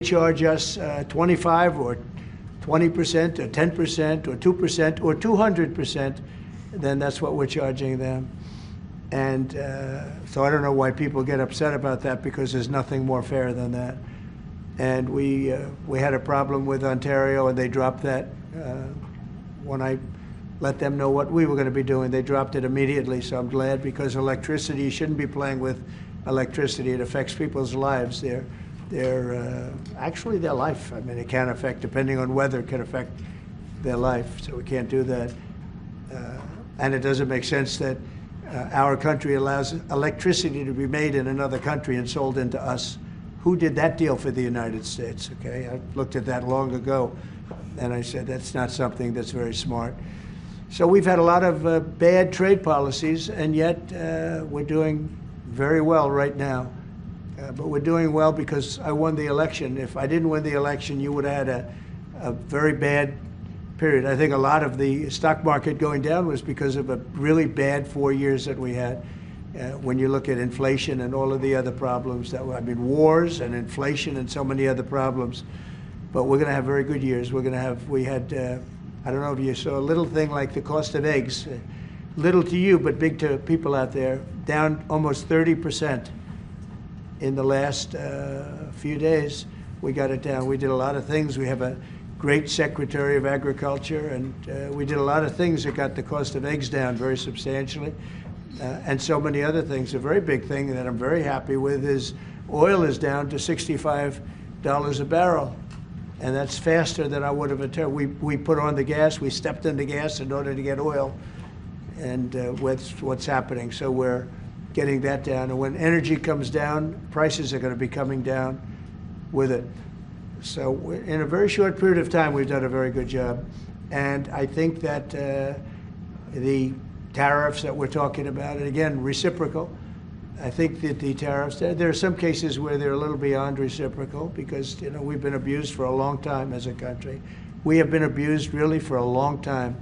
charge us 25 or 20% or 10% or 2% or 200%, then that's what we're charging them. And so I don't know why people get upset about that, because there's nothing more fair than that. And we had a problem with Ontario, and they dropped that when I let them know what we were going to be doing. They dropped it immediately, so I'm glad, because electricity, you shouldn't be playing with electricity. It affects people's lives. Actually their life. I mean, it can affect, depending on weather, it can affect their life, so we can't do that. And it doesn't make sense that our country allows electricity to be made in another country and sold into us. Who did that deal for the United States? Okay, I looked at that long ago, and I said that's not something that's very smart. So we've had a lot of bad trade policies, and yet we're doing very well right now. But we're doing well because I won the election. If I didn't win the election, you would have had a very bad period. I think a lot of the stock market going down was because of a really bad 4 years that we had. When you look at inflation and all of the other problems wars and inflation and so many other problems. But we're going to have very good years. We had, I don't know if you saw a little thing like the cost of eggs, little to you, but big to people out there, down almost 30% in the last few days. We got it down. We did a lot of things. We have a great Secretary of Agriculture, and we did a lot of things that got the cost of eggs down very substantially. And so many other things. A very big thing that I'm very happy with is oil is down to $65 a barrel. And that's faster than I would have anticipated. We put on the gas, we stepped in the gas in order to get oil, and what's happening. So we're getting that down. And when energy comes down, prices are going to be coming down with it. So in a very short period of time, we've done a very good job. And I think that the tariffs that we're talking about, and again, reciprocal, I think that the tariffs, there are some cases where they're a little beyond reciprocal, because we've been abused for a long time as a country. We have been abused really for a long time,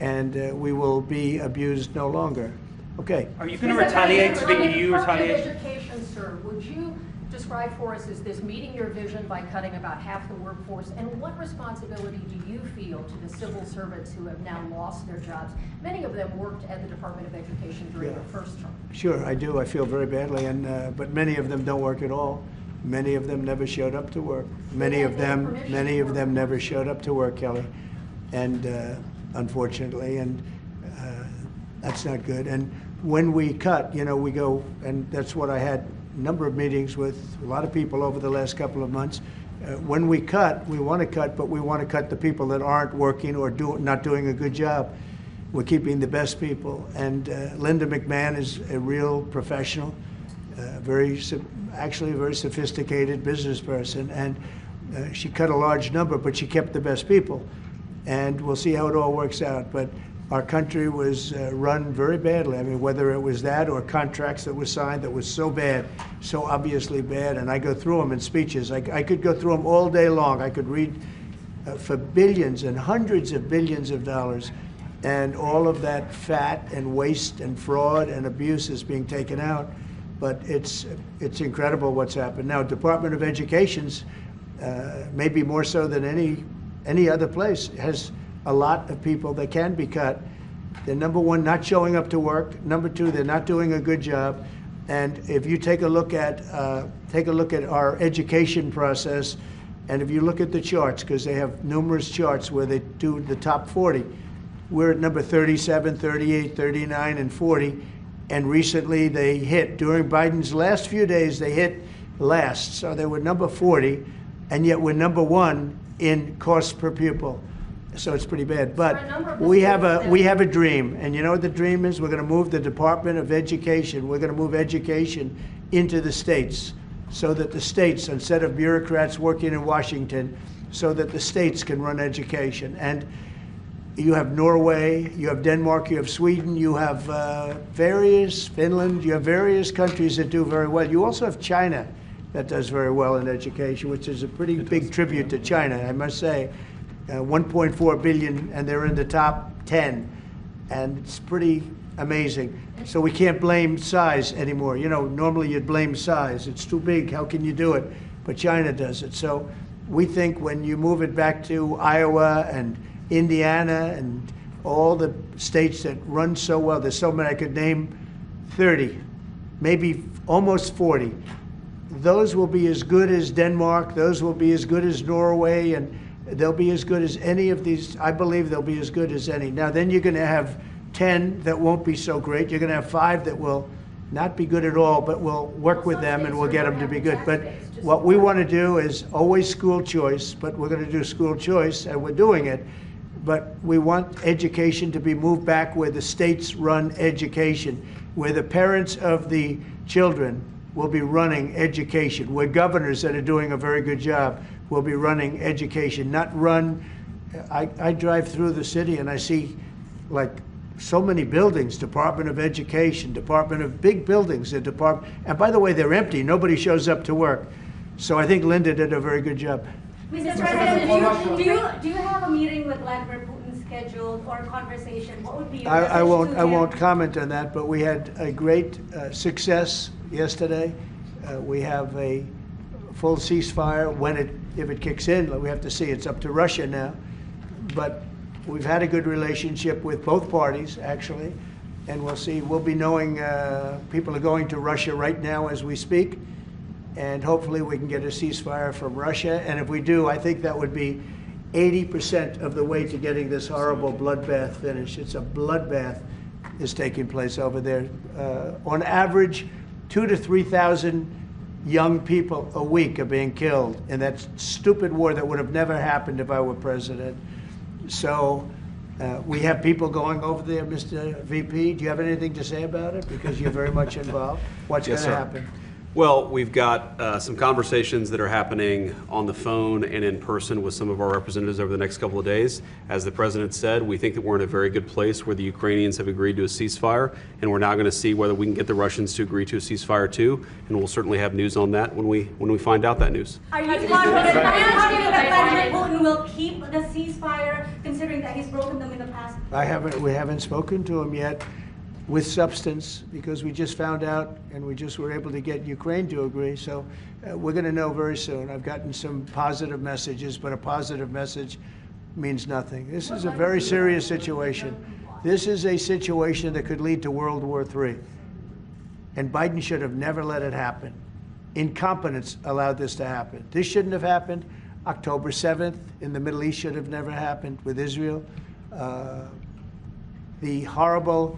and we will be abused no longer. Okay. Are you going to retaliate to the EU retaliation? Education, sir, would you describe for us, is this meeting your vision by cutting about half the workforce? And what responsibility do you feel to the civil servants who have now lost their jobs? Many of them worked at the Department of Education during your first term. Sure, I do. I feel very badly, but many of them don't work at all. Many of them never showed up to work. Many of them never showed up to work, Kelly, and unfortunately, and that's not good. And when we cut, we go, and that's what I had a number of meetings with a lot of people over the last couple of months. When we cut, we want to cut, but we want to cut the people that aren't working or not doing a good job. We're keeping the best people. And Linda McMahon is a real professional, actually a very sophisticated business person. And she cut a large number, but she kept the best people. And we'll see how it all works out. But our country was run very badly. I mean, whether it was that or contracts that were signed that was so bad, so obviously bad, and I go through them in speeches. I could go through them all day long. I could read for billions and hundreds of billions of dollars, and all of that fat and waste and fraud and abuse is being taken out. But it's incredible what's happened. Now, Department of Education's maybe more so than any other place has a lot of people that can be cut. They're, number one, not showing up to work. Number two, they're not doing a good job. And if you take a look at our education process, and if you look at the charts, because they have numerous charts where they do the top 40, we're at number 37, 38, 39, and 40. And recently they hit, during Biden's last few days, they hit last. So they were number 40, and yet we're number 1 in cost per pupil. So it's pretty bad, but we have a dream, and you know what the dream is? We're going to move the Department of Education. We're going to move education into the states, so that the states, instead of bureaucrats working in Washington, so that the states can run education. And you have Norway, you have Denmark, you have Sweden, you have Finland, you have various countries that do very well. You also have China that does very well in education, which is a pretty big tribute to China, I must say. 1.4 billion, and they're in the top 10, and it's pretty amazing. So we can't blame size anymore. Normally you'd blame size. It's too big. How can you do it? but China does it. So we think when you move it back to Iowa and Indiana and all the states that run so well, there's so many, I could name 30, maybe almost 40. Those will be as good as Denmark, those will be as good as Norway, and they'll be as good as any of these. I believe they'll be as good as any. Now then you're going to have 10 that won't be so great. You're going to have 5 that will not be good at all, but we'll work with them and we'll get them to be good. But what we want to do is always school choice, but we're going to do school choice, and we're doing it. But we want education to be moved back where the states run education, where the parents of the children will be running education, where governors that are doing a very good job will be running education, not run. I drive through the city and I see like so many buildings, Department of Education, Department of big buildings, and by the way, they're empty. Nobody shows up to work. So I think Linda did a very good job. Mr. President, do you have a meeting with Vladimir Putin scheduled or a conversation? What would be your message I to won't him? comment on that, but we had a great success yesterday. We have a full ceasefire. If it kicks in, we have to see. It's up to Russia now. But we've had a good relationship with both parties, actually, and we'll see. We'll be knowing people are going to Russia right now as we speak, and hopefully we can get a ceasefire from Russia. And if we do, I think that would be 80% of the way to getting this horrible bloodbath finished. It's a bloodbath is taking place over there. On average, 2,000 to 3,000 young people a week are being killed in that stupid war that would have never happened if I were president. So we have people going over there. Mr. VP, do you have anything to say about it? Because you're very much involved. What's going to happen? Well, we've got some conversations that are happening on the phone and in person with some of our representatives over the next couple of days. As the president said, we think that we're in a very good place where the Ukrainians have agreed to a ceasefire, and we're now going to see whether we can get the Russians to agree to a ceasefire too, and we'll certainly have news on that when we find out that news. Are you confident that Vladimir Putin will keep the ceasefire, considering that he's broken them in the past? We haven't spoken to him yet with substance, because we just found out and we just were able to get Ukraine to agree. So we're going to know very soon. I've gotten some positive messages, but a positive message means nothing. This is a very serious situation. This is a situation that could lead to World War III. And Biden should have never let it happen. Incompetence allowed this to happen. This shouldn't have happened. October 7th in the Middle East should have never happened with Israel. The horrible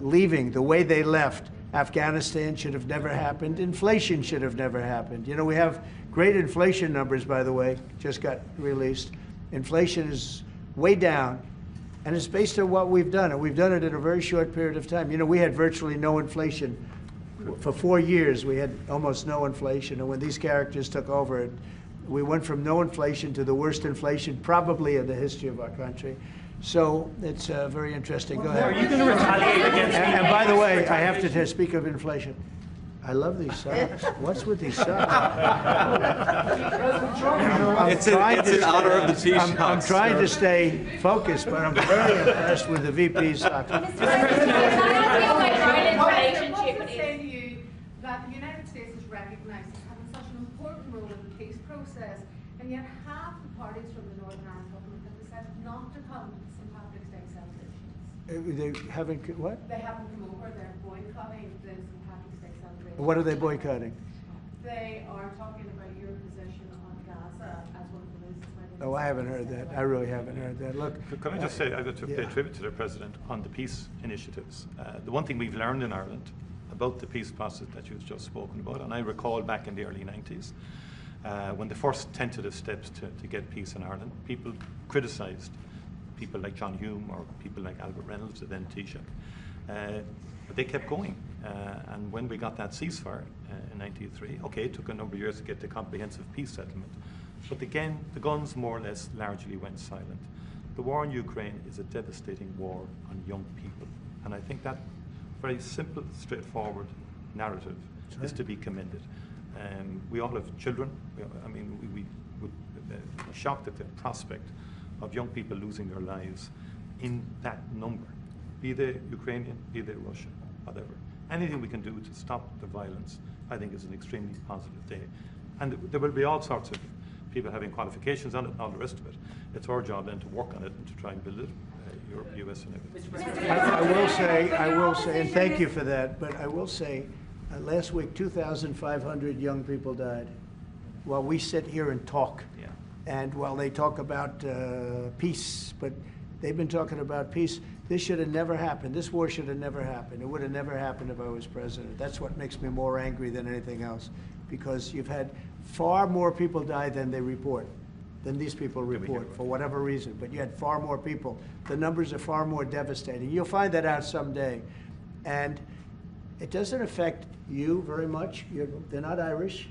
leaving, the way they left Afghanistan should have never happened. Inflation should have never happened. You know, we have great inflation numbers, by the way, just got released. Inflation is way down, and it's based on what we've done, and we've done it in a very short period of time. You know, we had virtually no inflation. For 4 years, we had almost no inflation, and when these characters took over, we went from no inflation to the worst inflation probably in the history of our country. So it's very interesting. Go ahead. Are you going to retaliate against me? And by the way, I have to speak of inflation. I love these socks. What's with these socks? It's in honor of the T-shirts. I'm trying to stay focused, but I'm very impressed with the VP's socks. I would say to you that the United States is recognised as having such an important role in the peace process, and yet half the parties from the Northern Ireland government have decided not to come to St. Patrick's Day celebrations. They haven't, what? They haven't come over, they're boycotting the St. Patrick's Day celebration. What are they boycotting? They are talking about your position on Gaza as one of the reasons why they Oh, I haven't heard that. I really haven't heard that. Look. Can I just say, I've got to pay tribute to the President on the peace initiatives. The one thing we've learned in Ireland about the peace process that you've just spoken about, and I recall back in the early 90s, when the first tentative steps to get peace in Ireland, people criticised people like John Hume or people like Albert Reynolds, the then Taoiseach. But they kept going. And when we got that ceasefire in 1993, okay, it took a number of years to get the comprehensive peace settlement. But again, the guns more or less largely went silent. The war in Ukraine is a devastating war on young people. And I think that very simple, straightforward narrative is to be commended. We all have children. We would be shocked at the prospect of young people losing their lives in that number, be they Ukrainian, be they Russian, whatever. Anything we can do to stop the violence, I think, is an extremely positive day. And there will be all sorts of people having qualifications on it and all the rest of it. It's our job then to work on it and to try and build it, US and everything. I will say, and thank you for that, but I will say, last week 2,500 young people died while we sit here and talk. Yeah. And while they talk about peace, but they've been talking about peace. This should have never happened. This war should have never happened. It would have never happened if I was president. That's what makes me more angry than anything else, because you've had far more people die than they report, than these people report, for whatever reason. But you had far more people. The numbers are far more devastating. You'll find that out someday. And it doesn't affect you very much. They're not Irish,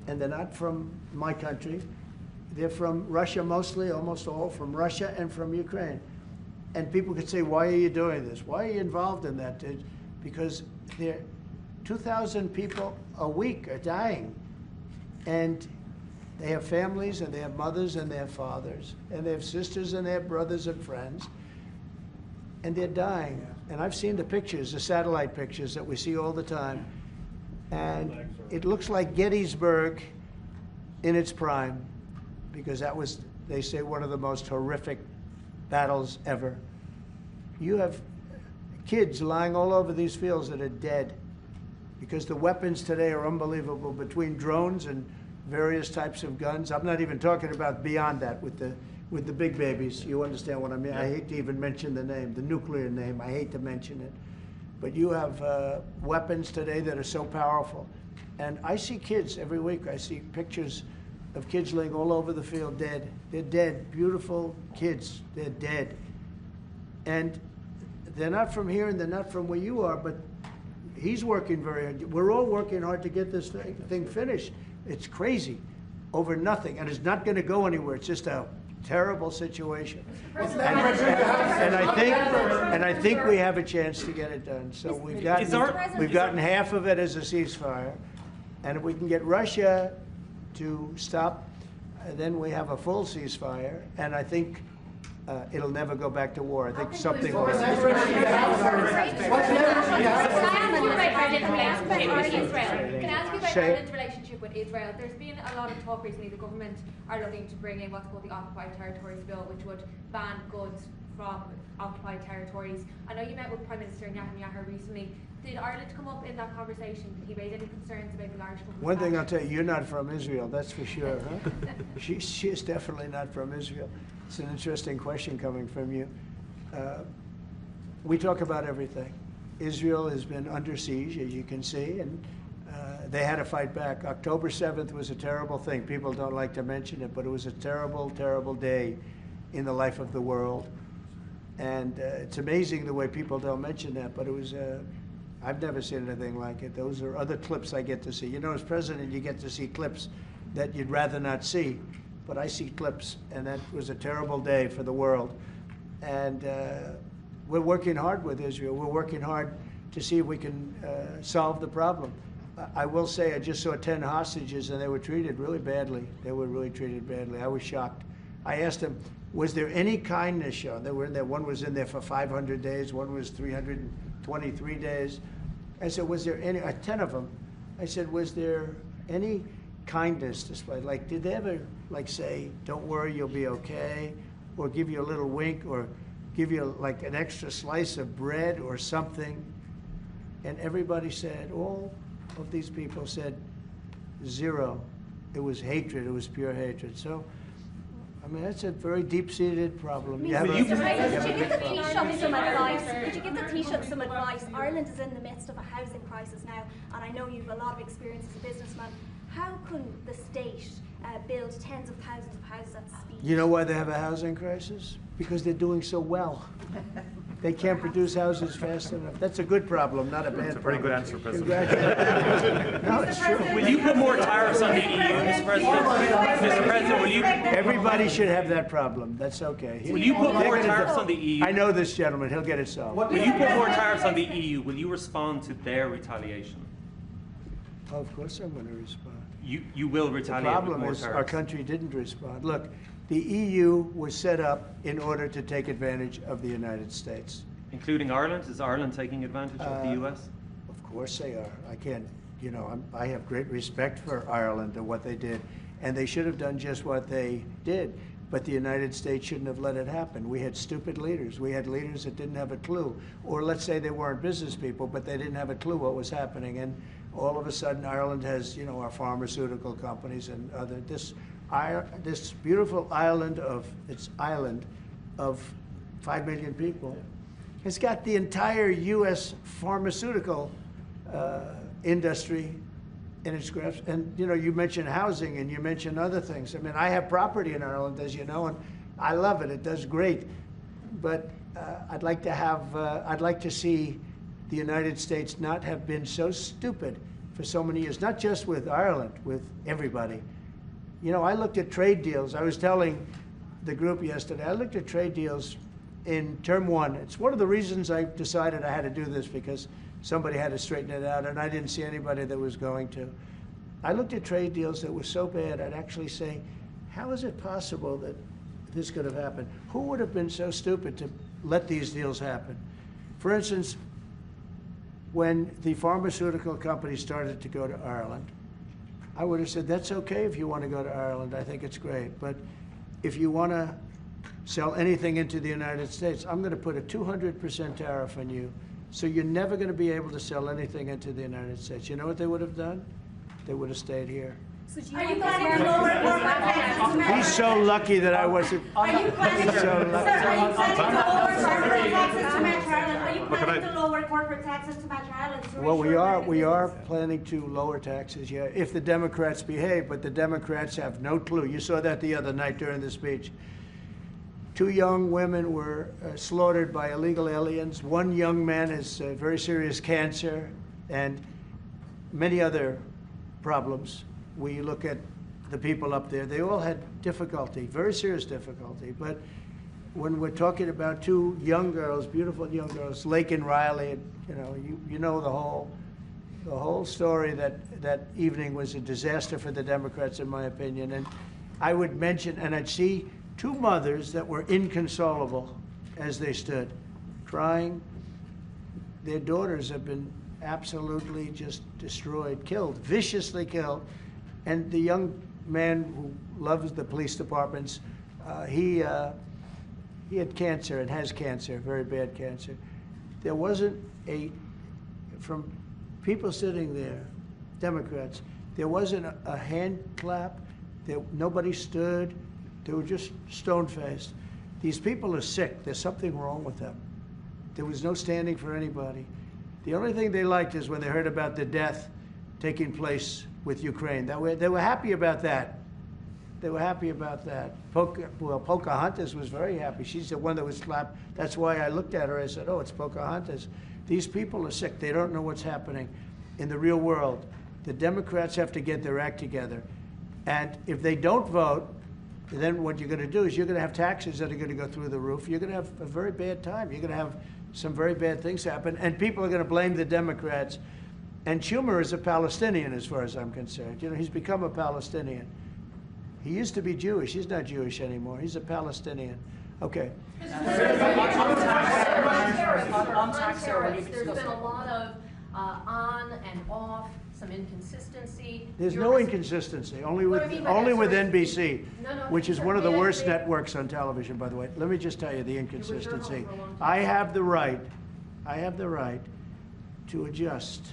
and they're not from my country. They're from Russia mostly, almost all from Russia and from Ukraine. And people could say, why are you doing this? Why are you involved in that? Because 2,000 people a week are dying. And they have families, and they have mothers, and they have fathers, and they have sisters, and they have brothers and friends. And they're dying. And I've seen the pictures, the satellite pictures that we see all the time. And it looks like Gettysburg in its prime, because that was, they say, one of the most horrific battles ever. You have kids lying all over these fields that are dead, because the weapons today are unbelievable, between drones and various types of guns. I'm not even talking about beyond that with the big babies. You understand what I mean? I hate to even mention the name, the nuclear name. I hate to mention it. But you have weapons today that are so powerful. And I see kids every week. I see pictures of kids laying all over the field dead. They're dead, beautiful kids, they're dead. And they're not from here and they're not from where you are, but he's working very hard. We're all working hard to get this thing finished. It's crazy over nothing, and it's not going to go anywhere. It's just a terrible situation. And I think we have a chance to get it done. So we've gotten half of it as a ceasefire, and if we can get Russia to stop, then we have a full ceasefire, and I think it'll never go back to war. I think something will. Can I ask you about Ireland's relationship with Israel? There's been a lot of talk recently. The government are looking to bring in what's called the Occupied Territories Bill, which would ban goods from occupied territories. I know you met with Prime Minister Netanyahu recently. Did Ireland come up in that conversation? Did he raise any concerns about the large government? One thing I'll tell you, you're not from Israel, that's for sure, huh? She is definitely not from Israel. It's an interesting question coming from you. We talk about everything. Israel has been under siege, as you can see, and they had to fight back. October 7th was a terrible thing. People don't like to mention it, but it was a terrible, terrible day in the life of the world. And it's amazing the way people don't mention that, but it was, I've never seen anything like it. Those are other clips I get to see. You know, as president, you get to see clips that you'd rather not see, but I see clips, and that was a terrible day for the world. And we're working hard with Israel. We're working hard to see if we can solve the problem. I will say I just saw 10 hostages, and they were treated really badly. They were really treated badly. I was shocked. I asked them, was there any kindness shown? They were in there. One was in there for 500 days. One was 323 days. I said, was there any, 10 of them, I said, was there any kindness displayed? Like, did they ever, like, say, don't worry, you'll be okay, or give you a little wink, or give you, like, an extra slice of bread or something? And everybody said, all of these people said, zero. It was hatred. It was pure hatred. So, I mean, that's a very deep-seated problem. Could you give the Taoiseach some advice? Could you give the Taoiseach some advice? Ireland is in the midst of a housing crisis now, and I know you've a lot of experience as a businessman. How can the state build tens of thousands of houses at speed? You know why they have a housing crisis? Because they're doing so well. They can't produce houses fast enough. That's a good problem, not a bad problem. That's a pretty good answer, President. Congratulations. No, it's true. Will you put more tariffs on the EU, Mr. President? Mr. President, will you? Everybody should have that problem. That's okay. Will you put more tariffs on the EU? I know this gentleman. He'll get it solved. Will you put more tariffs on the EU? Will you respond to their retaliation? Oh, of course I'm going to respond. You will retaliate The problem with more is tariffs. our country didn't respond. Look, the EU was set up in order to take advantage of the United States. Including Ireland? Is Ireland taking advantage of the US? Of course they are. I can't you know, I have great respect for Ireland and what they did, and they should have done just what they did. But the United States shouldn't have let it happen. We had stupid leaders. We had leaders that didn't have a clue. Or let's say they weren't business people, but they didn't have a clue what was happening. And all of a sudden, Ireland has, you know, our pharmaceutical companies and other, this beautiful island of 5 million people has got the entire U.S. pharmaceutical industry in its grasp. And, you know, you mentioned housing and you mentioned other things. I mean, I have property in Ireland, as you know, and I love it. It does great. But I'd like to see the United States not have been so stupid for so many years, not just with Ireland, with everybody. You know, I looked at trade deals. I was telling the group yesterday, I looked at trade deals in term one. It's one of the reasons I decided I had to do this, because somebody had to straighten it out, and I didn't see anybody that was going to. I looked at trade deals that were so bad, I'd actually say, how is it possible that this could have happened? Who would have been so stupid to let these deals happen? For instance, when the pharmaceutical companies started to go to Ireland, I would have said, that's okay if you want to go to Ireland. I think it's great. But if you want to sell anything into the United States, I'm going to put a 200% tariff on you. So you're never going to be able to sell anything into the United States. You know what they would have done? They would have stayed here. So do you want to lower corporate taxes to match? He's so lucky that I wasn't. Are you planning to lower corporate taxes to match Ireland? Are you planning to lower corporate taxes to match Ireland? Well, we are planning to lower taxes, yeah, if the Democrats behave, but the Democrats have no clue. You saw that the other night during the speech. 2 young women were slaughtered by illegal aliens. 1 young man has very serious cancer and many other problems. We look at the people up there, they all had difficulty, very serious difficulty. But when we're talking about 2 young girls, beautiful young girls, Lake and Riley, you know, you know the whole story. That evening was a disaster for the Democrats, in my opinion. And I would mention, and I'd see 2 mothers that were inconsolable as they stood, crying. Their daughters have been absolutely just destroyed, killed, viciously killed. And the young man who loves the police departments, he had cancer and has cancer, very bad cancer. There wasn't from people sitting there, Democrats, there wasn't a hand clap. Nobody stood. They were just stone-faced. These people are sick. There's something wrong with them. There was no standing for anybody. The only thing they liked is when they heard about the death taking place with Ukraine. They were happy about that. They were happy about that. Pocahontas was very happy. She's the one that was slapped. That's why I looked at her. I said, oh, it's Pocahontas. These people are sick. They don't know what's happening in the real world. The Democrats have to get their act together. And if they don't vote, then what you're going to do is you're going to have taxes that are going to go through the roof. You're going to have a very bad time. You're going to have some very bad things happen. And people are going to blame the Democrats. And Schumer is a Palestinian, as far as I'm concerned. You know, he's become a Palestinian. He used to be Jewish. He's not Jewish anymore. He's a Palestinian. Okay. On tariffs, there's been a lot of on and off, some inconsistency. There's no inconsistency, only with NBC, which is one of the worst networks on television, by the way. Let me just tell you the inconsistency. I have the right to adjust.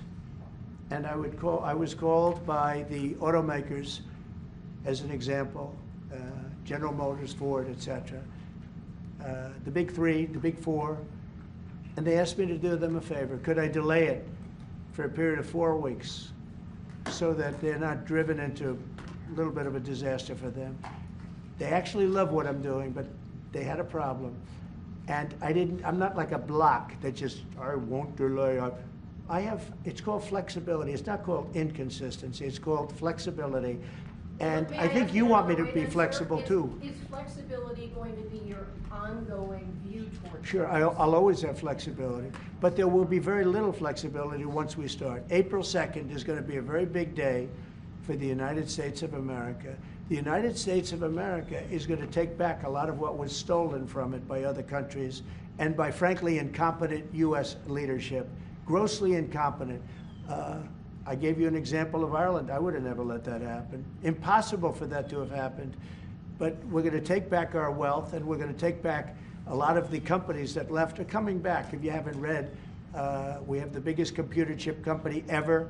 And I was called by the automakers as an example, General Motors, Ford, etc. The big 3, the big 4, and they asked me to do them a favor. Could I delay it for a period of 4 weeks so that they're not driven into a little bit of a disaster for them? They actually love what I'm doing, but they had a problem. And I'm not like a block that just, I won't delay. It's called flexibility. It's not called inconsistency. It's called flexibility. And I think you want me to be flexible too. Is flexibility going to be your ongoing view towards? Sure, I'll always have flexibility, but there will be very little flexibility once we start. April 2nd is going to be a very big day for the United States of America. The United States of America is going to take back a lot of what was stolen from it by other countries and by, frankly, incompetent U.S. leadership, grossly incompetent. I gave you an example of Ireland. I would have never let that happen. Impossible for that to have happened. But we're going to take back our wealth, and we're going to take back a lot of the companies that left are coming back. If you haven't read, we have the biggest computer chip company ever,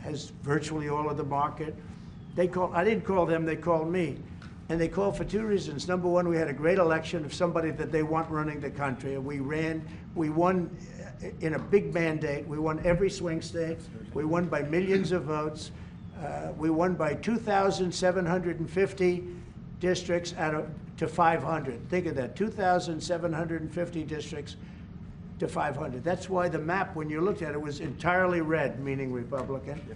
has virtually all of the market. I didn't call them, they called me. And they called for two reasons. Number one, we had a great election of somebody that they want running the country. And we won in a big mandate. We won every swing state. We won by millions of votes. We won by 2,750 districts to 500. Think of that, 2,750 districts to 500. That's why the map, when you looked at it, was entirely red, meaning Republican. Yeah.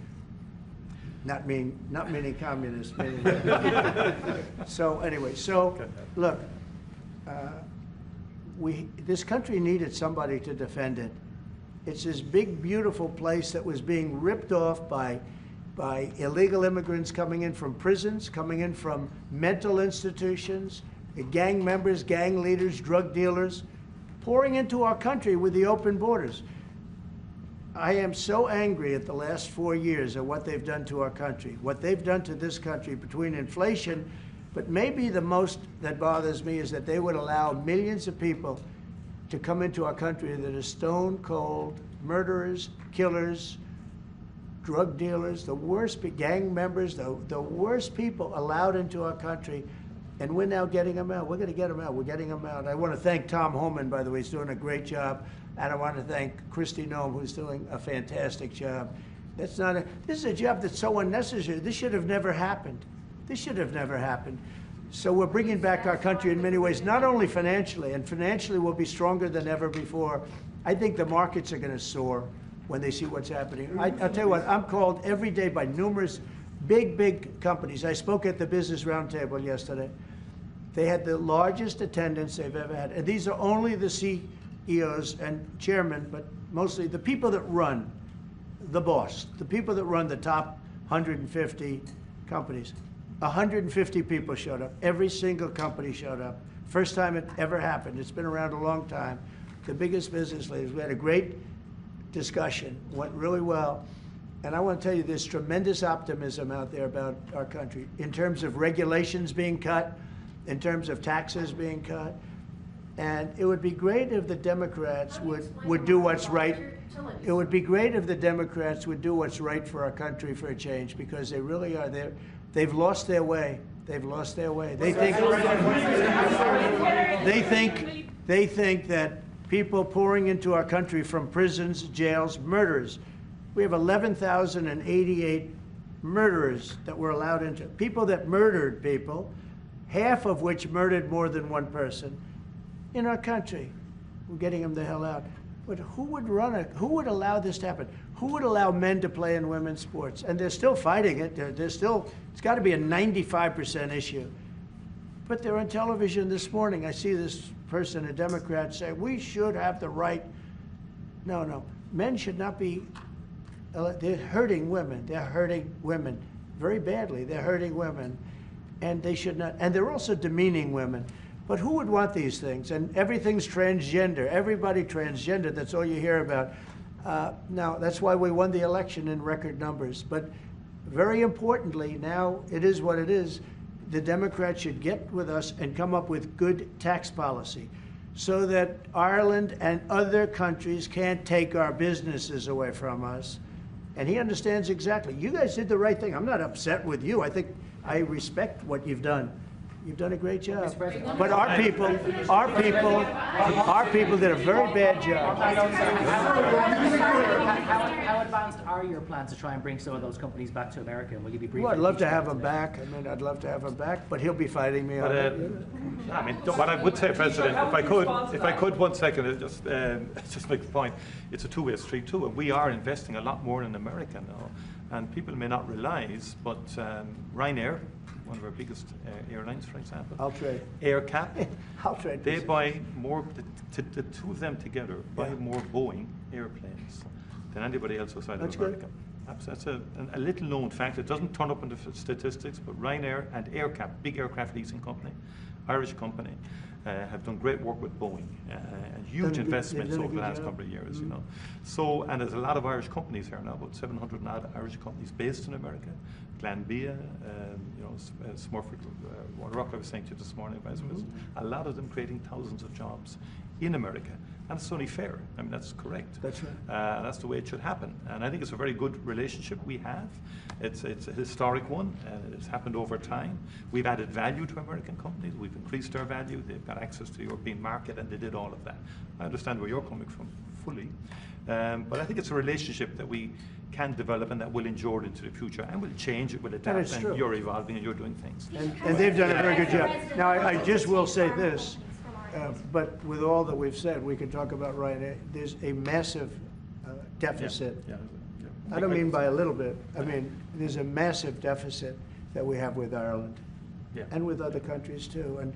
Not meaning communist. Meaning so anyway, look, this country needed somebody to defend it. It's this big, beautiful place that was being ripped off by illegal immigrants coming in from prisons, coming in from mental institutions, gang members, gang leaders, drug dealers, pouring into our country with the open borders. I am so angry at the last 4 years at what they've done to our country, what they've done to this country between inflation, but maybe the most that bothers me is that they would allow millions of people to come into our country that are stone cold murderers, killers, drug dealers, the worst gang members, the worst people allowed into our country, and we're now getting them out. We're going to get them out. We're getting them out. I want to thank Tom Homan, by the way. He's doing a great job. And I want to thank Kristi Noem, who's doing a fantastic job. This is a job that's so unnecessary. This should have never happened. This should have never happened. So we're bringing back our country in many ways, not only financially, and financially we'll be stronger than ever before. I think the markets are going to soar when they see what's happening. I'll tell you what, I'm called every day by numerous big companies. I spoke at the Business Roundtable yesterday. They had the largest attendance they've ever had. And these are only the CEOs and chairmen, but mostly the people that run, the boss, the people that run the top 150 companies. 150 people showed up. Every single company showed up. First time it ever happened. It's been around a long time. The biggest business leaders. We had a great discussion, went really well. And I want to tell you, there's tremendous optimism out there about our country in terms of regulations being cut, in terms of taxes being cut. And it would be great if the Democrats would do what's right. It would be great if the Democrats would do what's right for our country for a change, because they really are there. They've lost their way. They've lost their way. They think that people pouring into our country from prisons, jails, murders. We have 11,088 murderers that were allowed into. People that murdered people, half of which murdered more than one person in our country. We're getting them the hell out. But who would allow this to happen? Who would allow men to play in women's sports? And they're still fighting it. It's got to be a 95% issue. But they're on television this morning. I see this person, a Democrat, say, we should have the right. No. Men should not be, they're hurting women. They're hurting women very badly. They're hurting women. And they should not, and they're also demeaning women. But who would want these things? And everything's transgender. Everybody transgender. That's all you hear about. Now, that's why we won the election in record numbers. But very importantly, now it is what it is. The Democrats should get with us and come up with good tax policy so that Ireland and other countries can't take our businesses away from us. And he understands exactly. You guys did the right thing. I'm not upset with you. I respect what you've done. You've done a great job. But our people did a very bad job. How advanced are your plans to try and bring some of those companies back to America? Will you be briefing? Well, I'd love to have him back. I'd love to have him back, but he'll be fighting me on it. What I would say, President, if I could 1 second, just make the point. It's a two-way street too, and we are investing a lot more in America now. And people may not realize, but Ryanair, one of our biggest airlines, for example. I'll trade. AirCap. I'll trade. They buy more, the two of them together buy more Boeing airplanes than anybody else outside of America. That's a little known fact. It doesn't turn up in the statistics, but Ryanair and AirCap, big aircraft leasing company, Irish company, have done great work with Boeing and huge investments over the last couple of years, you know. So, and there's a lot of Irish companies here now, about 700 odd Irish companies based in America. Glanbia, you know, Smurfit, Rock, I was saying to you this morning, Vice President, a lot of them creating thousands of jobs in America. And it's only fair. I mean, that's correct. That's right. That's the way it should happen. And I think it's a very good relationship we have. It's a historic one. It's happened over time. We've added value to American companies. We've increased their value. They've got access to the European market, and they did all of that. I understand where you're coming from fully. But I think it's a relationship that we can develop and that will endure into the future, and will change, it will adapt, and you're evolving and you're doing things. And they've done a very good job. Now, I just will say this, but with all that we've said, we can talk about Ryanair. There's a massive deficit. Yeah. I don't mean by a little bit. I mean, there's a massive deficit that we have with Ireland, and with other countries too. And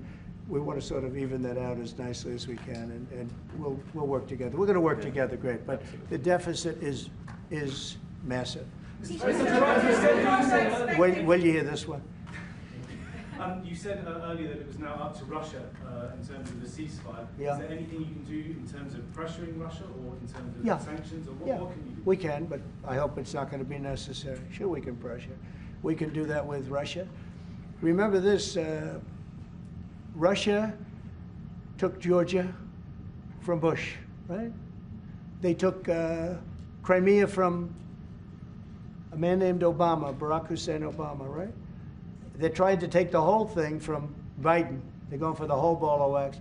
we want to sort of even that out as nicely as we can, and we'll work together. We're going to work together great, but the deficit is massive. Will you hear this one? You said earlier that it was now up to Russia in terms of the ceasefire. Yeah. Is there anything you can do in terms of pressuring Russia, or in terms of sanctions, or what can you do? We can, but I hope it's not going to be necessary. Sure, we can pressure. We can do that with Russia. Remember this, Russia took Georgia from Bush, right? They took Crimea from a man named Obama, Barack Hussein Obama, right? They tried to take the whole thing from Biden. They're going for the whole ball of wax.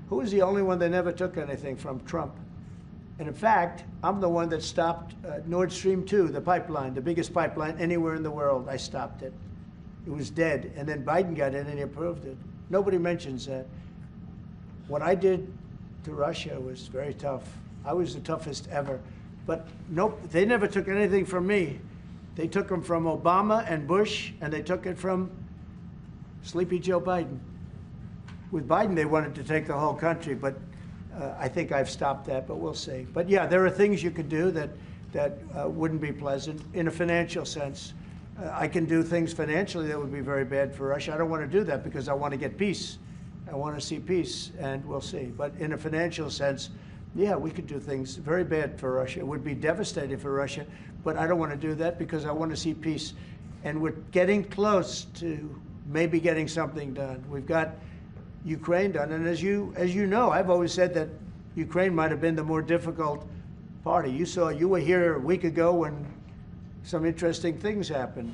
Who was the only one that never took anything from? Trump. And in fact, I'm the one that stopped Nord Stream 2, the pipeline, the biggest pipeline anywhere in the world. I stopped it. It was dead. And then Biden got in and he approved it. Nobody mentions that. What I did to Russia was very tough. I was the toughest ever. But nope, they never took anything from me. They took them from Obama and Bush, and they took it from Sleepy Joe Biden. With Biden, they wanted to take the whole country, but I think I've stopped that, but we'll see. But yeah, there are things you could do that wouldn't be pleasant in a financial sense. I can do things financially that would be very bad for Russia. I don't want to do that because I want to get peace. I want to see peace, and we'll see. But in a financial sense, yeah, we could do things very bad for Russia. It would be devastating for Russia, but I don't want to do that because I want to see peace. And we're getting close to maybe getting something done. We've got Ukraine done, and as you know, I've always said that Ukraine might have been the more difficult party. You were here a week ago when some interesting things happened.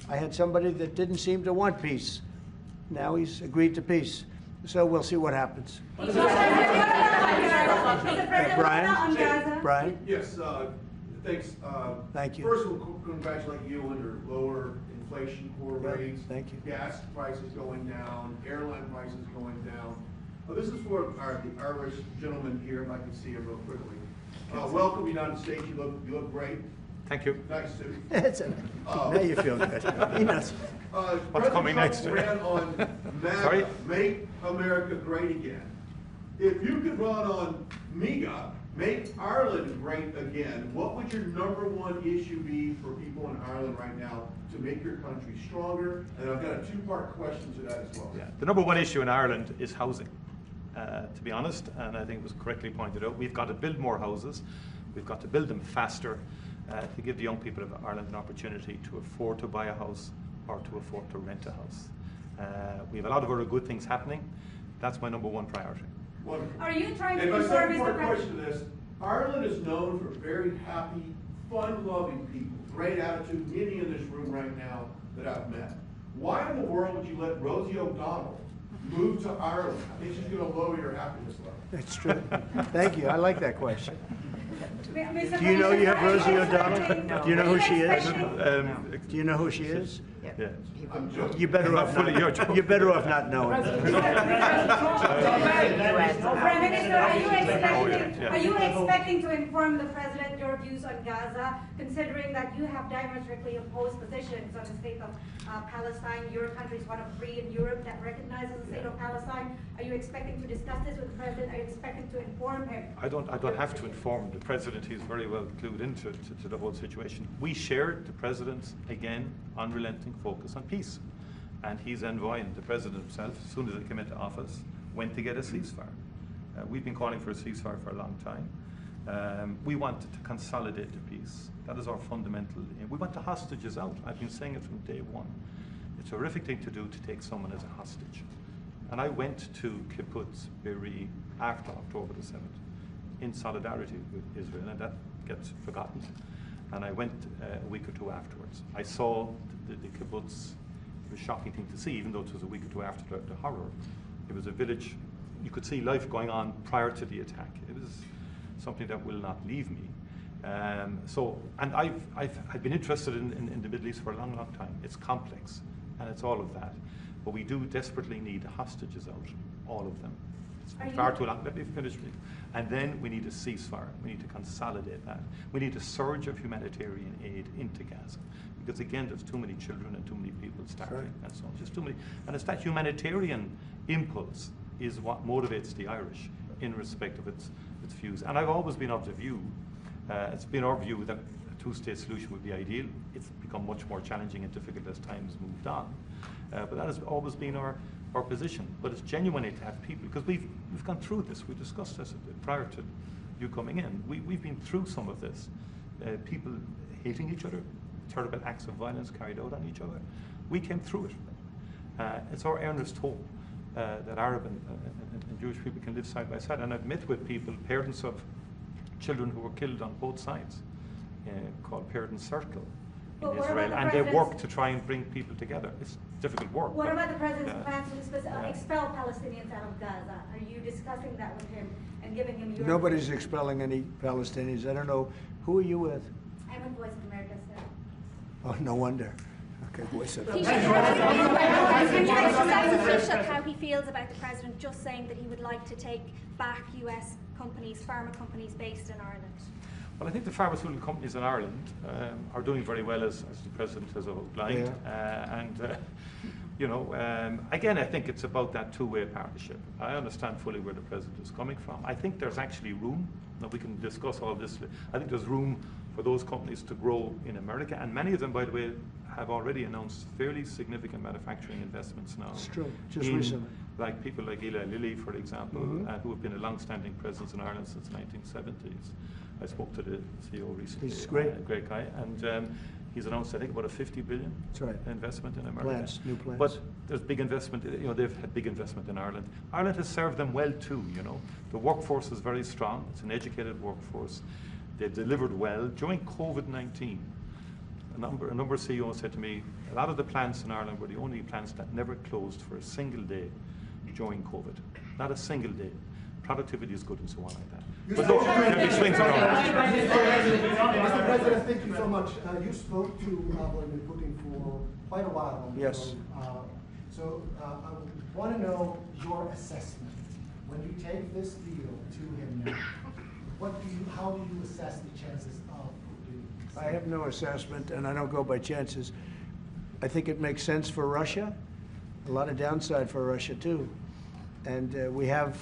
I had somebody that didn't seem to want peace. Now he's agreed to peace. So we'll see what happens. Brian? Yes, thanks. Thank you. First, we'll congratulate you on your lower inflation core rates. Thank you. Gas prices going down, airline prices going down. This is for the Irish gentleman here, if I can see it real quickly. Welcome, United States. You look great. Thank you. Nice suit. Now you feel good. He knows. What's coming next? Ran on MAGA, Make America Great Again. If you could run on MEGA, Make Ireland Great Again, what would your #1 issue be for people in Ireland right now to make your country stronger? And I've got a 2-part question to that as well. Yeah. The #1 issue in Ireland is housing, to be honest, and I think it was correctly pointed out. We've got to build more houses. We've got to build them faster to give the young people of Ireland an opportunity to afford to buy a house or to afford to rent a house. We have a lot of other good things happening. That's my #1 priority. Wonderful. Are you trying to and my serve second as part the question to this, Ireland is known for very happy, fun-loving people, great attitude, many in this room right now that I've met. Why in the world would you let Rosie O'Donnell move to Ireland? I think she's going to lower your happiness level. That's true. Thank you. I like that question. Do you know you have Rosie O'Donnell? Do you know who she is? Do you know who she is? Yeah. You're better off not. You're better off not knowing. Prime Minister, are you expecting to inform the President your views on Gaza, considering that you have diametrically opposed positions on the state of Palestine? Your country is one of 3 in Europe that recognizes the state of Palestine. Are you expecting to discuss this with the President? Are you expecting to inform him? I don't have to inform the President. He's very well clued into the whole situation. We shared the President's, again, unrelenting focus on peace. And he's envoying the President himself, as soon as he came into office, went to get a ceasefire. We've been calling for a ceasefire for a long time. We want to consolidate the peace. That is our fundamental aim. We want the hostages out. I've been saying it from day one. It's a horrific thing to do to take someone as a hostage. And I went to Kibbutz Be'eri after October the 7th in solidarity with Israel, and that gets forgotten. And I went a week or 2 afterwards. I saw the kibbutz. It was a shocking thing to see, even though it was a week or 2 after the horror. It was a village. You could see life going on prior to the attack. It was something that will not leave me. And I've been interested in the Middle East for a long, long time. It's complex, and it's all of that. But we do desperately need hostages out, all of them. It's been far too long. Let me finish, please. And then we need a ceasefire. We need to consolidate that. We need a surge of humanitarian aid into Gaza. Because again, there's too many children and too many people starving and so on. Just too many. And it's that humanitarian impulse is what motivates the Irish in respect of its views. And I've always been of the view, it's been our view that a 2-state solution would be ideal. It's become much more challenging and difficult as time has moved on. But that has always been our position. But it's genuinely to have people, because we've gone through this. We discussed this prior to you coming in. We've been through some of this. People hating each other, terrible acts of violence carried out on each other. We came through it. It's our earnest hope that Arab and Jewish people can live side by side. And I've met with people, parents of children who were killed on both sides, called Parents Circle in Israel, and they work to try and bring people together. It's difficult work. What about the President's plans to expel Palestinians out of Gaza? Are you discussing that with him and giving him your... Nobody's expelling any Palestinians. I don't know. Who are you with? I'm with Voice of America, sir. Oh, no wonder. Okay, Voice of Can you express how he feels about the President just saying that he would like to take back US companies, pharma companies based in Ireland? Well, I think the pharmaceutical companies in Ireland are doing very well, as the President has outlined. Again, I think it's about that two-way partnership. I understand fully where the President is coming from. I think there's actually room. Now, we can discuss all this. I think there's room for those companies to grow in America, and many of them, by the way, have already announced fairly significant manufacturing investments now. It's true, just recently. Like people like Eli Lilly, for example, who have been a long-standing presence in Ireland since the 1970s. I spoke to the CEO recently. He's great. Great guy. And he's announced, I think, about a $50 billion investment in America. New plans. But there's big investment, they've had big investment in Ireland. Ireland has served them well too, The workforce is very strong. It's an educated workforce. They've delivered well. During COVID-19, a number of CEOs said to me, a lot of the plants in Ireland were the only plants that never closed for a single day during COVID. Not a single day. Productivity is good and so on like that. But look, there be swings around. Mr. President, thank you so much. You spoke to Vladimir Putin for quite a while on the phone. So I want to know your assessment. When you take this deal to him now, how do you assess the chances of Putin? I have no assessment, and I don't go by chances. I think it makes sense for Russia. A lot of downside for Russia, too. And we have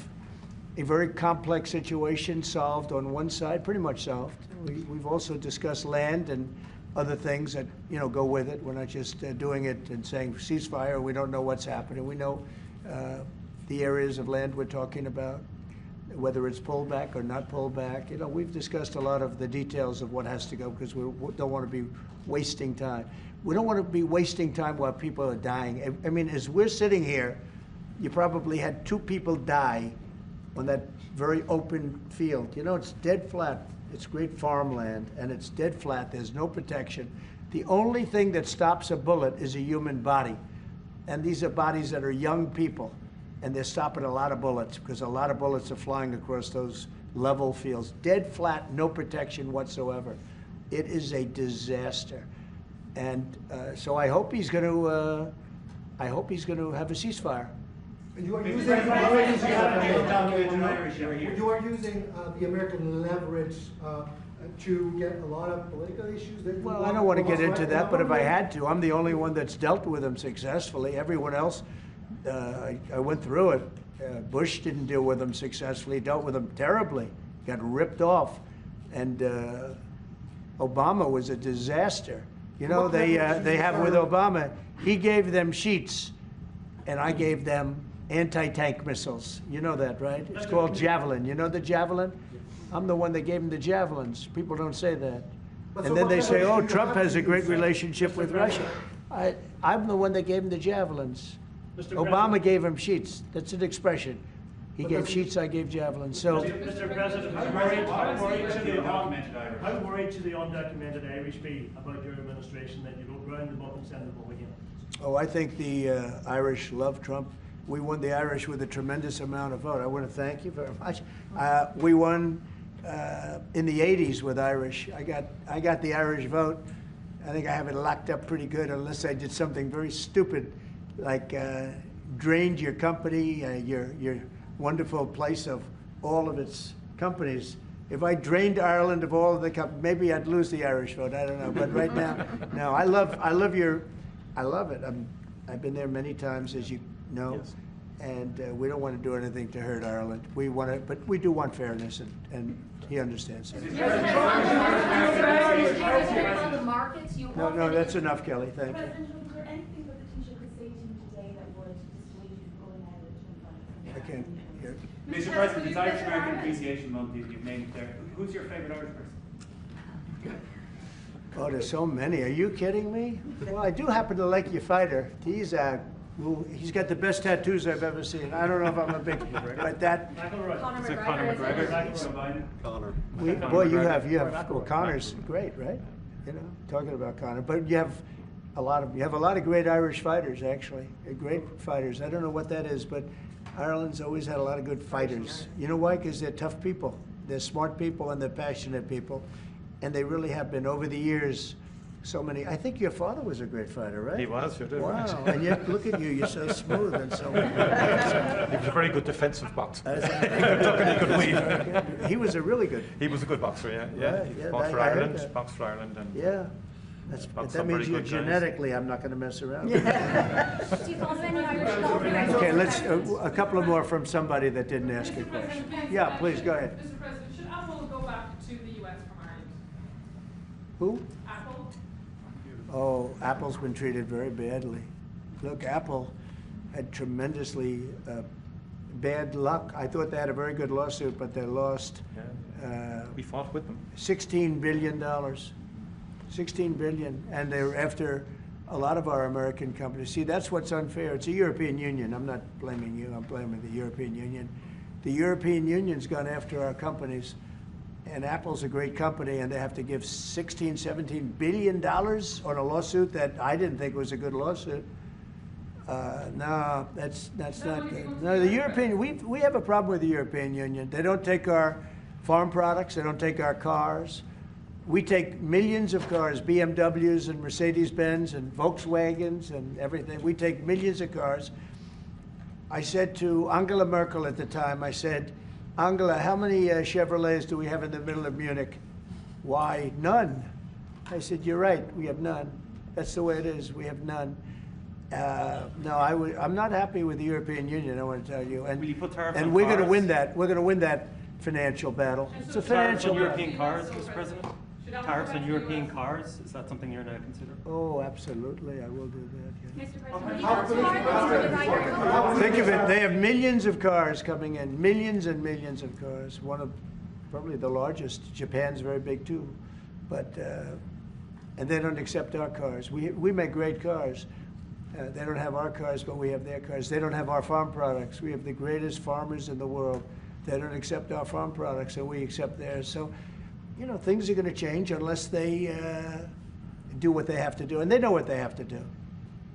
a very complex situation solved on one side, pretty much solved. We've also discussed land and other things that go with it. We're not just doing it and saying ceasefire. We don't know what's happening. We know the areas of land we're talking about, whether it's pulled back or not pulled back. We've discussed a lot of the details of what has to go because we don't want to be wasting time. We don't want to be wasting time while people are dying. I mean, as we're sitting here, you probably had 2 people die on that very open field. It's dead flat. It's great farmland, and it's dead flat. There's no protection. The only thing that stops a bullet is a human body. And these are bodies that are young people, and they're stopping a lot of bullets because a lot of bullets are flying across those level fields. Dead flat, no protection whatsoever. It is a disaster. And so I hope he's going to. I hope he's going to have a ceasefire. You are using the American leverage to get a lot of political issues. Well, I don't want to get into that, but if I had to, I'm the only one that's dealt with them successfully. Everyone else, I went through it. Bush didn't deal with them successfully, dealt with them terribly, got ripped off. And Obama was a disaster. You know, they have with Obama, he gave them sheets, and I gave them anti-tank missiles. You know that, right? It's called Javelin. You know the Javelin? I'm the one that gave them the Javelins. People don't say that. And then they say, oh, Trump has a great relationship with Russia. I'm the one that gave him the Javelins. Obama gave him sheets. That's an expression. He gave sheets, I gave javelins. So, Mr. President, how worried should the undocumented Irish be about your administration that you go round them up and send them home again? Oh, I think the Irish love Trump. We won the Irish with a tremendous amount of vote. I want to thank you very much. We won in the 80s with Irish. I got the Irish vote. I think I have it locked up pretty good, unless I did something very stupid, like drained your company, your wonderful place of all of its companies. If I drained Ireland of all of the companies, maybe I'd lose the Irish vote. I don't know. But right now, no. I love it. I've been there many times, as you know, yes. And we don't want to do anything to hurt Ireland. We want to, but we do want fairness, and he understands that. No, that's enough, Kelly. Thank you. I can't hear. Mr. President, it's Irish American Appreciation Month, you've named it there. Who's your favourite Irish person? Oh, there's so many. Are you kidding me? Well, I do happen to like your fighter. He's got the best tattoos I've ever seen. I don't know if I'm a big, but that. Conor McGregor. Boy, you have. Well, Conor's great, right? You know, talking about Conor, but you have a lot of great Irish fighters, actually. Great fighters. I don't know what that is, but Ireland's always had a lot of good fighters. You know why? Because they're tough people. They're smart people and they're passionate people. And they really have been, over the years, so many. I think your father was a great fighter, right? He was, you did. Wow, right. And yet, look at you, you're so smooth and so He was a very good defensive boxer. He could weave. He was a really good. He was a good boxer, yeah. He boxed for Ireland. And yeah. That means you genetically, I'm not going to mess around. Okay, let's a couple of more from somebody that didn't ask a question. Yeah, please go ahead. Mr. President, should Apple go back to the U.S. from Ireland? Who? Apple. Oh, Apple's been treated very badly. Look, Apple had tremendously bad luck. I thought they had a very good lawsuit, but they lost. We fought with them. $16 billion. $16 billion, and they're after a lot of our American companies. See, that's what's unfair. It's a European Union. I'm not blaming you. I'm blaming the European Union. The European Union's gone after our companies, and Apple's a great company, and they have to give $17 billion on a lawsuit that I didn't think was a good lawsuit. No, that's not good. No, the European, we have a problem with the European Union. They don't take our farm products. They don't take our cars. We take millions of cars, BMWs and Mercedes-Benz and Volkswagens and everything. We take millions of cars. I said to Angela Merkel at the time, I said, Angela, how many Chevrolets do we have in the middle of Munich? Why, none. I said, you're right, we have none. That's the way it is, we have none. No, I'm not happy with the European Union, I want to tell you. And, will you put tariffs and on we're cars? going to win that. We're going to win that financial battle. It's a financial battle. European cars, Mr. President? Tariffs on European cars, is that something you're now considering? Oh, absolutely, I will do that. Mr. President, think of it, they have millions of cars coming in, millions and millions of cars. One of probably the largest. Japan's very big too, but and they don't accept our cars. We make great cars. They don't have our cars, but we have their cars. They don't have our farm products. We have the greatest farmers in the world. They don't accept our farm products, and we accept theirs. So, you know, things are going to change unless they do what they have to do. And they know what they have to do.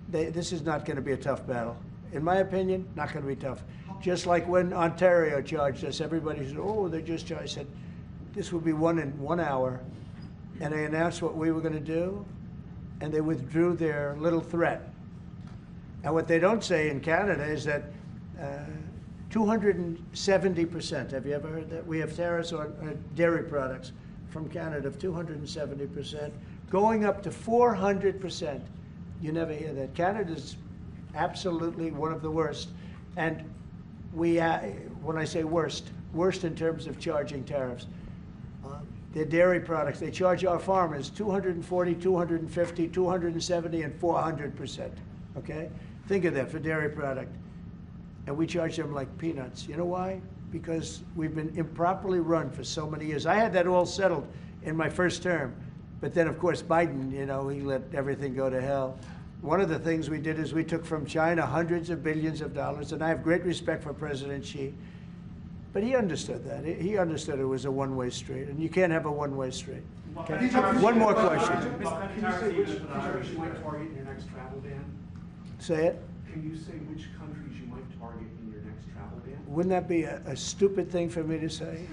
This is not going to be a tough battle. In my opinion, not going to be tough. Just like when Ontario charged us, everybody said, oh, they just charged. I said, this will be won in 1 hour. And they announced what we were going to do. and they withdrew their little threat. And what they don't say in Canada is that 270%, have you ever heard that? We have tariffs on dairy products from Canada of 270%, going up to 400%. You never hear that. Canada's absolutely one of the worst. And we, when I say worst in terms of charging tariffs. Their dairy products, they charge our farmers 240, 250, 270, and 400%, okay? Think of that for dairy product. And we charge them like peanuts. You know why? Because we've been improperly run for so many years. I had that all settled in my first term. But then, of course, Biden, you know, he let everything go to hell. One of the things we did is we took from China hundreds of billions of dollars, and I have great respect for President Xi. But he understood that. He understood it was a one-way street, and you can't have a one-way street. Okay. One more question. Can you say which countries you might target in your next travel ban? Say it. Can you say which countries you might target in your next travel ban? Wouldn't that be a stupid thing for me to say?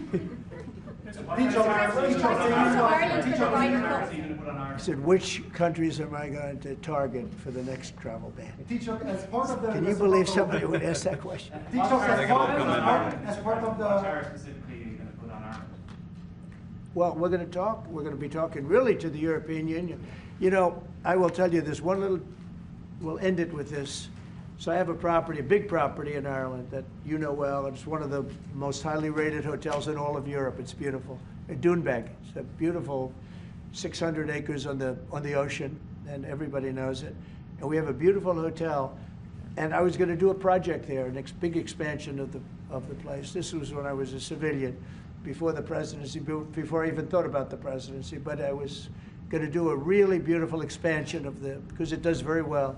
I said, which countries am I going to target for the next travel ban? Can you believe somebody would ask that question? As part of the specifically you're going to put on Ireland? Well, we're going to talk. We're going to be talking really to the European Union. You know, I will tell you this one little, we'll end it with this. So I have a property, a big property in Ireland that you know well. It's one of the most highly rated hotels in all of Europe. It's beautiful. Doonbeg. It's a beautiful 600 acres on the ocean, and everybody knows it. And we have a beautiful hotel. And I was going to do a project there, a big expansion of the place. This was when I was a civilian, before the presidency, before I even thought about the presidency. But I was going to do a really beautiful expansion of because it does very well.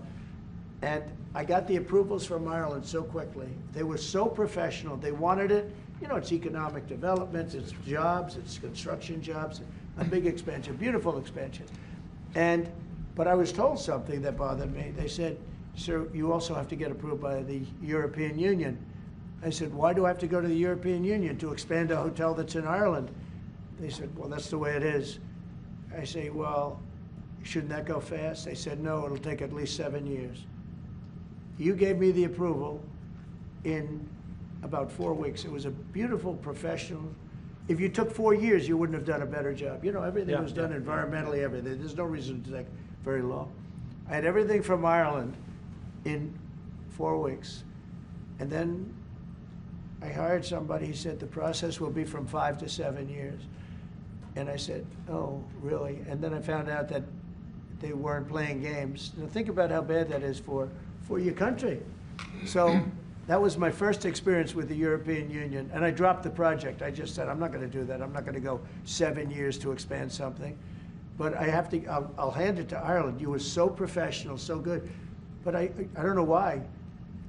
And I got the approvals from Ireland so quickly. They were so professional. They wanted it. You know, it's economic development, it's jobs, it's construction jobs, a big expansion, beautiful expansion. But I was told something that bothered me. They said, sir, you also have to get approved by the European Union. I said, why do I have to go to the European Union to expand a hotel that's in Ireland? They said, well, that's the way it is. I say, well, shouldn't that go fast? They said, no, it'll take at least 7 years. You gave me the approval in about 4 weeks. It was a beautiful professional. If you took 4 years, you wouldn't have done a better job. You know, everything was done environmentally, everything. There's no reason to take very long. I had everything from Ireland in 4 weeks. And then I hired somebody. He said the process will be from 5 to 7 years. And I said, oh, really? And then I found out that they weren't playing games. Now think about how bad that is for your country. So that was my first experience with the European Union. And I dropped the project. I just said, I'm not going to do that. I'm not going to go 7 years to expand something. But I have to, I'll hand it to Ireland. You were so professional, so good. But I don't know why.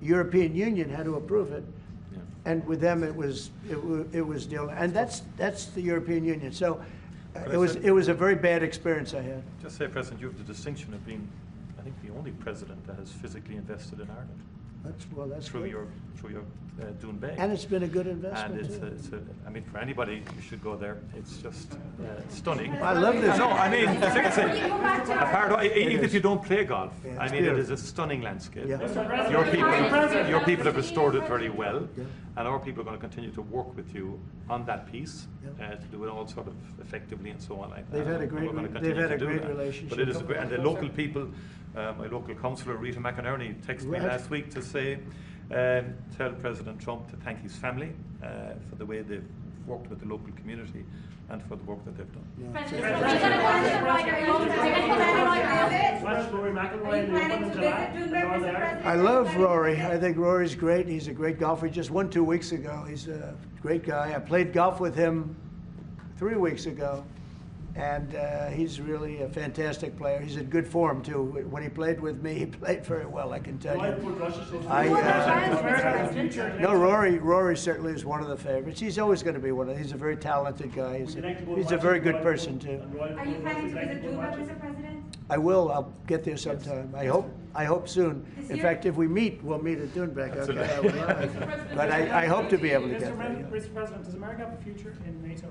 European Union had to approve it. Yeah. And with them, it was deal. And that's the European Union. So it was a very bad experience I had. Just say, President, you have the distinction of being, I think, the only president that has physically invested in Ireland. That's through your Doonbeg. And it's been a good investment. And I mean, for anybody, you should go there. It's just stunning. I love this. No, I mean, even if you don't play golf, I mean, it is a stunning landscape. Yeah. Your people have restored it very well, and our people are going to continue to work with you on that piece to do it all sort of effectively and so on like that. They've had a great relationship. But it is, and the local people. My local councillor, Rita McInerney, texted me last week to say, tell President Trump to thank his family for the way they've worked with the local community and for the work that they've done. I love Rory. I think Rory's great. He's a great golfer. He just won 2 weeks ago. He's a great guy. I played golf with him 3 weeks ago. And he's really a fantastic player. He's in good form, too. When he played with me, he played very well, I can tell you. No, Rory certainly is one of the favorites. He's always going to be one of them. He's a very talented guy. He's a very good person, too. Are you planning to visit Doonbeg, Mr. President? I will. I'll get there sometime. I hope soon. In fact, if we meet, we'll meet at Doonbeg. Okay, I would love it. But I hope to be able to get there. Mr. President, does America have a future in NATO?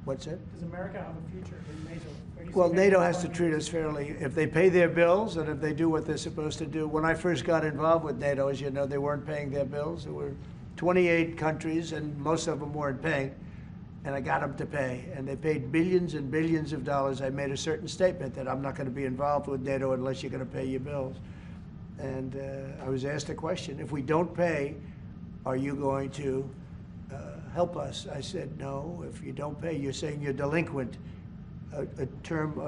What's it? Does America have a future in NATO? Well, NATO has to treat us fairly. If they pay their bills and if they do what they're supposed to do. When I first got involved with NATO, as you know, they weren't paying their bills. There were 28 countries, and most of them weren't paying. And I got them to pay. And they paid billions and billions of dollars. I made a certain statement that I'm not going to be involved with NATO unless you're going to pay your bills. And I was asked a question, if we don't pay, are you going to help us? I said, no, if you don't pay, you're saying you're delinquent. A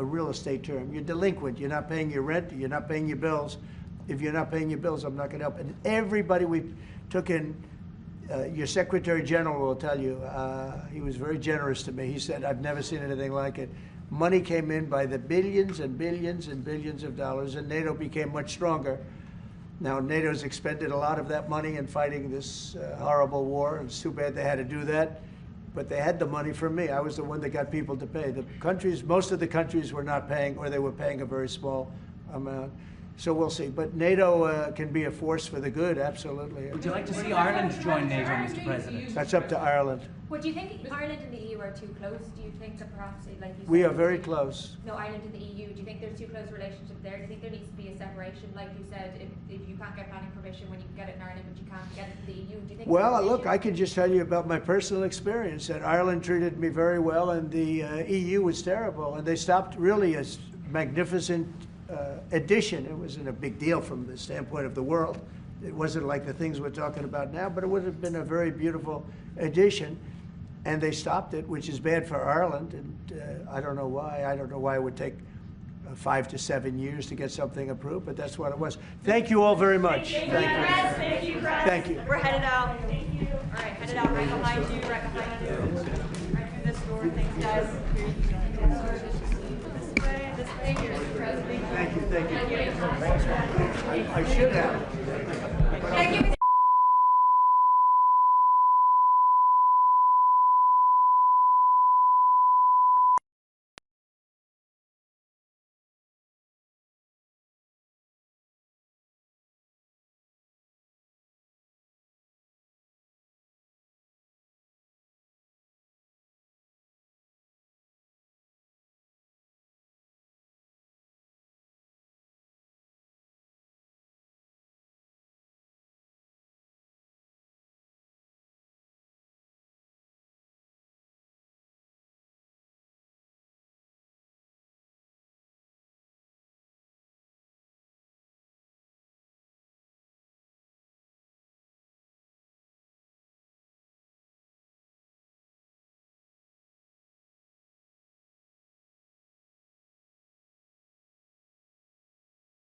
real estate term. You're delinquent. You're not paying your rent. You're not paying your bills. If you're not paying your bills, I'm not going to help. And everybody we took in, your Secretary General will tell you, he was very generous to me. He said, I've never seen anything like it. Money came in by the billions and billions and billions of dollars, and NATO became much stronger. Now, NATO's expended a lot of that money in fighting this horrible war. It's too bad they had to do that. But they had the money from me. I was the one that got people to pay. The countries, most of the countries were not paying, or they were paying a very small amount. So we'll see. But NATO can be a force for the good, absolutely. Would you like to see Ireland join NATO, Mr. President? That's up to Ireland. Well, do you think Ireland and the EU are too close? Do you think that perhaps, like you said, We are very close. No, Ireland and the EU. Do you think there's too close a relationship there? Do you think there needs to be a separation, like you said, if you can't get planning permission when you can get it in Ireland, but you can't get it in the EU? Do you think? Well, look, I can just tell you about my personal experience. That Ireland treated me very well, and the EU was terrible, and they stopped really a magnificent addition. It wasn't a big deal from the standpoint of the world. It wasn't like the things we're talking about now, but it would have been a very beautiful addition. And they stopped it, which is bad for Ireland, and I don't know why. I don't know why it would take 5 to 7 years to get something approved, but that's what it was. Thank you all very much. Thank you. Thank you. Thank you. We're headed out. Thank you. All right, headed out right behind you, right behind you. Right through this door. Thanks, guys. This way, this way. Thank you. I should have.